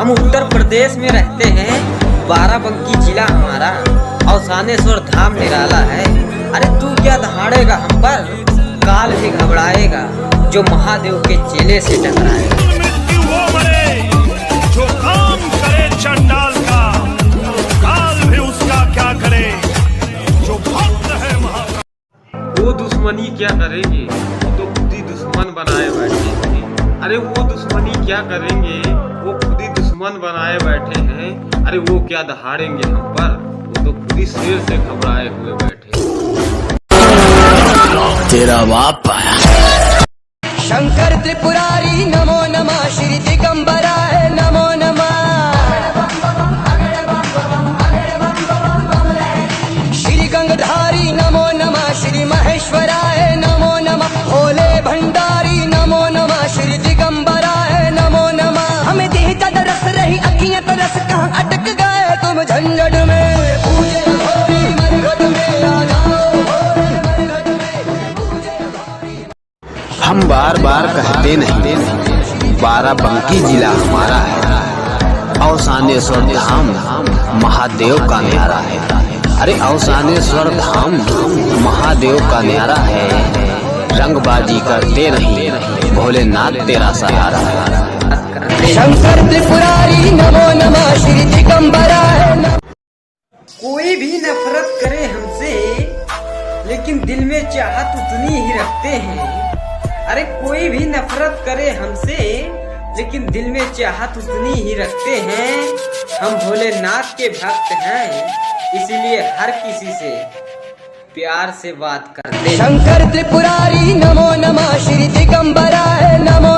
हम उत्तर प्रदेश में रहते हैं, बाराबंकी जिला हमारा, अवसानेश्वर धाम निराला है। अरे तू क्या दहाड़ेगा हम पर, काल भी घबराएगा जो महादेव के चेले से टकराएगा। जो काम करे चंडाल का, काल भी उसका क्या करे जो भक्त है महाकाल। वो दुश्मनी क्या करेंगे, वो तो खुद ही दुश्मन बनाए बैठे हैं। अरे वो दुश्मनी क्या करेंगे, वो खुद ही दुश्मन बनाए बैठे हैं। अरे वो क्या दहाड़ेंगे हम पर, वो तो खुद ही शेर से घबराए हुए बैठे। तेरा बाप आया। शंकर त्रिपुरारी नमो नमः, श्री दिगंबराय नमो नमः, श्री गंगधारी नमो नमः, श्री महेश्वराय नमो नमः, भोले भंडारी नमो नमः, श्री दिगंबराय नमो नमः। हमें देह का तरस रही अखियां तरस, कहाँ अटक गए तुम झंझट में। हम बार बार कहते नहीं, बाराबंकी जिला हमारा है, अवसानेश्वर धाम महादेव का न्यारा है। अरे अवसानेश्वर धाम महादेव का न्यारा है, रंगबाजी करते नहीं, भोलेनाथ तेरा सहारा है। शंकर त्रिपुरारी नमो नमः, श्री दिगंबराय। कोई भी नफरत करे हमसे, लेकिन दिल में चाहत उतनी ही रखते हैं। अरे कोई भी नफरत करे हमसे, लेकिन दिल में चाहत उतनी ही रखते हैं। हम भोलेनाथ के भक्त हैं, इसीलिए हर किसी से प्यार से बात करते हैं। शंकर त्रिपुरारी नमो नमः, श्री दिगंबराय नमो